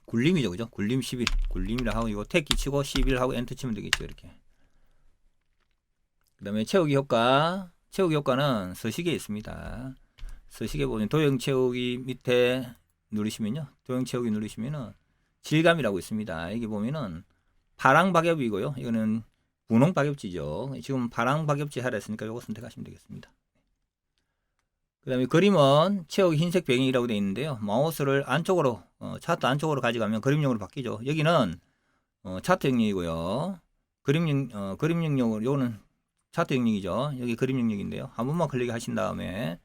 굴림이죠. 그죠? 굴림 11. 굴림이라 하고 이거 택 끼치고 11 하고 엔터 치면 되겠죠. 이렇게. 그 다음에 채우기 효과. 채우기 효과는 서식에 있습니다. 서식에 보면 도형 채우기 밑에 누르시면요. 도형 채우기 누르시면은 질감이라고 있습니다. 여기 보면은 파랑 박엽이고요. 이거는 분홍 박엽지죠. 지금 파랑 박엽지 하라 했으니까 이거 선택하시면 되겠습니다. 그 다음에 그림은 채우기 흰색 배경이라고 되어 있는데요. 마우스를 안쪽으로 차트 안쪽으로 가져가면 그림용으로 바뀌죠. 여기는 차트 영역이고요. 그림 영역으로 요거는 차트 영역이죠. 여기 그림 영역인데요. 한 번만 클릭하신 다음에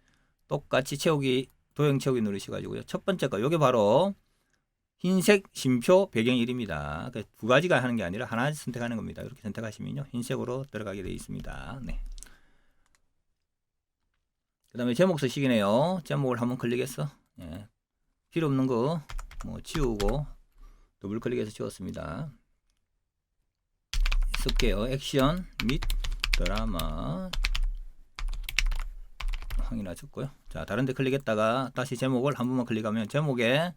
똑같이 채우기 도형 채우기 누르셔가지고요. 첫 번째 거 요게 바로 흰색 심표 배경 1입니다. 두 가지가 하는 게 아니라 하나 선택하는 겁니다. 이렇게 선택하시면요. 흰색으로 들어가게 되어 있습니다. 네. 그 다음에 제목 서식이네요. 제목을 한번 클릭해서 필요 없는 거 뭐 지우고 더블 클릭해서 지웠습니다. 쓸게요. 액션 및 드라마 확인하셨고요. 자, 다른 데 클릭했다가 다시 제목을 한 번만 클릭하면 제목에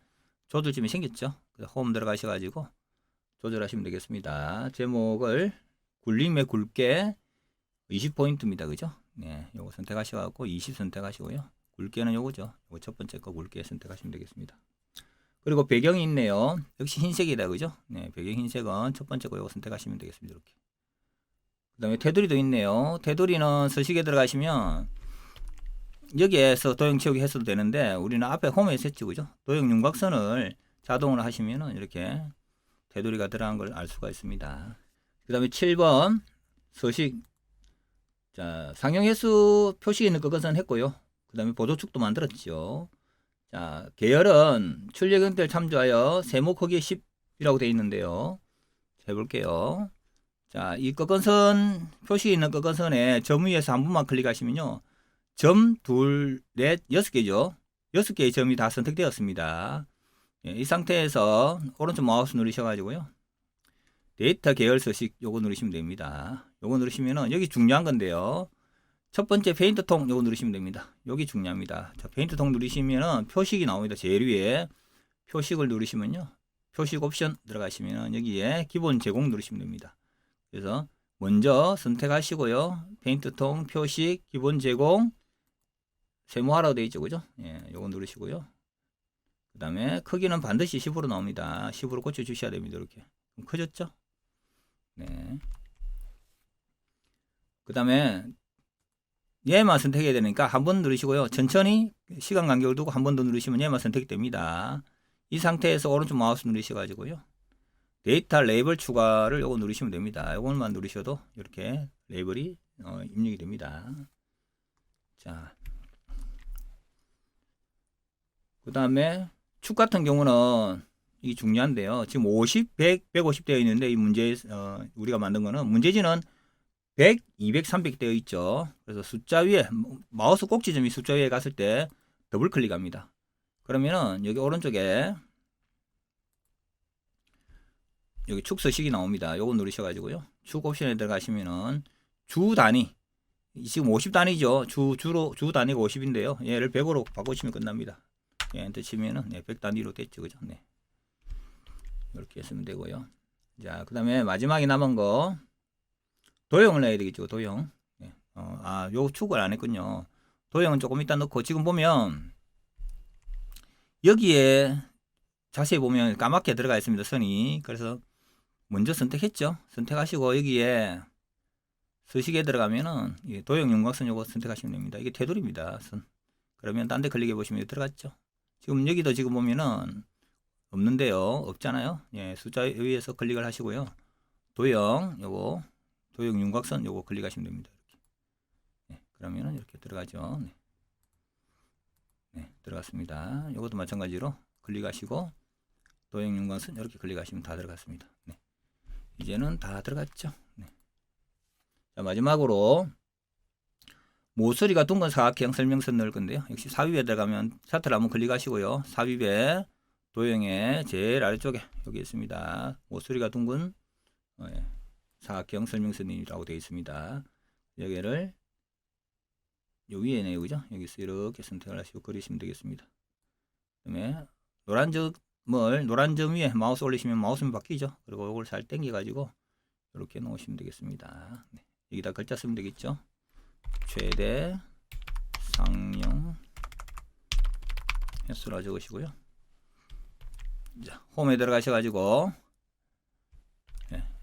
조절점이 생겼죠. 홈 들어가셔가지고 조절하시면 되겠습니다. 제목을 굴림에 굵게 20포인트입니다. 그죠? 네, 요거 선택하셔가지고 20 선택하시고요. 굵게는 요거죠. 요거 첫 번째 거 굵게 선택하시면 되겠습니다. 그리고 배경이 있네요. 역시 흰색이다. 그죠? 네, 배경 흰색은 첫 번째 거 요거 선택하시면 되겠습니다. 이렇게. 그 다음에 테두리도 있네요. 테두리는 서식에 들어가시면 여기에서 도형 채우기 했어도 되는데 우리는 앞에 홈에서 했죠. 그죠? 도형 윤곽선을 자동으로 하시면은 이렇게 테두리가 들어간 걸 알 수가 있습니다. 그 다음에 7번 서식. 자, 상용 횟수 표시 있는 것은 했고요. 그 다음에 보조축도 만들었죠. 자, 계열은 출력 형태를 참조하여 세모 크기 10이라고 되어 있는데요. 해볼게요. 자, 이 꺾은선 표시 있는 꺾은선에 점 위에서 한 번만 클릭하시면요. 점, 둘, 넷, 6개죠. 6개의 점이 다 선택되었습니다. 예, 이 상태에서 오른쪽 마우스 누르셔가지고요. 데이터 계열 서식 요거 누르시면 됩니다. 요거 누르시면은 여기 중요한 건데요. 첫 번째 페인트 통 요거 누르시면 됩니다. 여기 중요합니다. 자, 페인트 통 누르시면은 표식이 나옵니다. 제일 위에 표식을 누르시면요. 표식 옵션 들어가시면은 여기에 기본 제공 누르시면 됩니다. 그래서 먼저 선택하시고요. 페인트 통 표식 기본 제공 세모화라고 되어 있죠. 그죠? 예, 요거 누르시고요. 그 다음에 크기는 반드시 10으로 나옵니다. 10으로 고쳐 주셔야 됩니다. 이렇게. 그럼 커졌죠? 네. 그 다음에 얘만 선택해야 되니까 한 번 누르시고요. 천천히 시간 간격을 두고 한 번 더 누르시면 얘만 선택이 됩니다. 이 상태에서 오른쪽 마우스 누르셔가지고요. 데이터 레이블 추가를 요거 누르시면 됩니다. 요것만 누르셔도 이렇게 레이블이 입력이 됩니다. 자, 그 다음에 축 같은 경우는 이게 중요한데요. 지금 50, 100, 150 되어 있는데 이 문제 우리가 만든 거는 문제지는 100, 200, 300 되어 있죠. 그래서 숫자 위에 마우스 꼭지점이 숫자 위에 갔을 때 더블 클릭합니다. 그러면은 여기 오른쪽에 여기 축 서식이 나옵니다. 요거 누르셔가지고요. 축 옵션에 들어가시면은 주 단위 지금 50 단위죠. 주 단위가 50인데요. 얘를 100으로 바꾸시면 끝납니다. 예, 엔터 치면은 100 단위로 됐죠. 그죠? 네. 이렇게 했으면 되고요. 자, 그 다음에 마지막에 남은 거 도형을 내야 되겠죠. 도형. 네. 요 축을 안 했군요. 도형은 조금 이따 넣고 지금 보면 여기에 자세히 보면 까맣게 들어가 있습니다. 선이. 그래서 먼저 선택했죠. 선택하시고 여기에 서식에 들어가면은 도형 윤곽선 요거 선택하시면 됩니다. 이게 테두리입니다. 선. 그러면 딴 데 클릭해 보시면 들어갔죠. 지금 여기도 지금 보면은 없는데요. 없잖아요. 예, 숫자 위에서 클릭을 하시고요. 도형 요거 도형 윤곽선 요거 클릭하시면 됩니다. 이렇게. 네, 그러면은 이렇게 들어가죠. 네. 네, 들어갔습니다. 요것도 마찬가지로 클릭하시고 도형 윤곽선 이렇게 클릭하시면 다 들어갔습니다. 네. 이제는 다 들어갔죠. 네. 자, 마지막으로 모서리가 둥근 사각형 설명선 넣을 건데요. 역시 삽입에 들어가면 샤트를 한번 클릭하시고요. 삽입에 도형의 제일 아래쪽에 여기 있습니다. 모서리가 둥근 사각형 설명선이라고 되어 있습니다. 여기를 요 위에네요. 그죠? 여기서 이렇게 선택을 하시고 그리시면 되겠습니다. 그 다음에 노란 점 위에 마우스 올리시면 마우스는 바뀌죠. 그리고 이걸 잘 당겨 가지고 이렇게 놓으시면 되겠습니다. 네. 여기다 글자 쓰면 되겠죠. 최대 상용 횟수라 적으시고요. 자, 홈에 들어가셔 가지고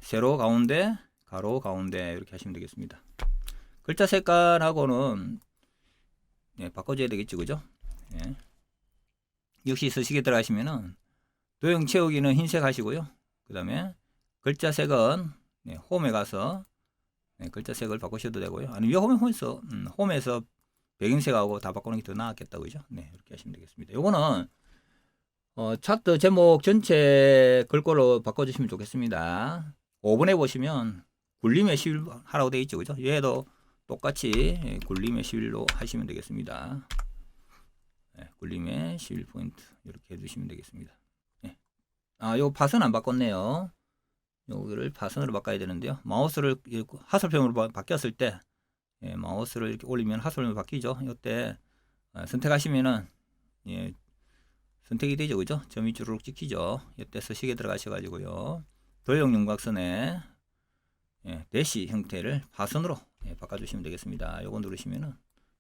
세로 가운데 가로 가운데 이렇게 하시면 되겠습니다. 글자 색깔하고는 바꿔줘야 되겠죠. 그죠? 예. 역시 서식에 들어가시면은 도형 채우기는 흰색 하시고요. 그 다음에 글자 색은 홈에 가서 글자 색을 바꾸셔도 되고요. 아니면 홈에서 배경색하고 다 바꾸는 게 더 나았겠다. 그죠? 네, 이렇게 하시면 되겠습니다. 요거는 차트 제목 전체 글꼴로 바꿔주시면 좋겠습니다. 5번에 보시면 굴림의 11 하라고 되어 있죠. 그죠? 얘도 똑같이 굴림의 11로 하시면 되겠습니다. 굴림의 11포인트 이렇게 해주시면 되겠습니다. 요 파선 안 바꿨네요. 여기를 파선으로 바꿔야 되는데요. 마우스를 하설표으로 바뀌었을 때 마우스를 이렇게 올리면 하설표로 바뀌죠. 이때 선택하시면은 선택이 되죠. 그죠? 점이 주르륵 찍히죠. 이때 서식에 들어가셔 가지고요. 도형 윤곽선에 대시 형태를 파선으로 바꿔주시면 되겠습니다. 요거 누르시면은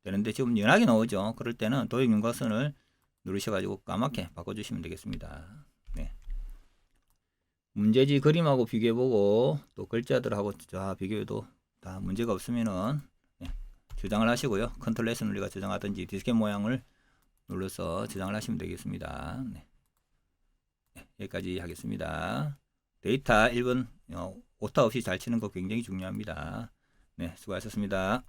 되는데 지금 연하게 나오죠. 그럴 때는 도형 윤곽선을 누르셔 가지고 까맣게 바꿔주시면 되겠습니다. 네. 문제지 그림하고 비교해보고 또 글자들하고 다 비교해도 다 문제가 없으면은 저장을 하시고요. 컨트롤 S 눌리가 저장하든지 디스켓 모양을 눌러서 저장을 하시면 되겠습니다. 여기까지 하겠습니다. 데이터 1번 오타 없이 잘 치는 거 굉장히 중요합니다. 네, 수고하셨습니다.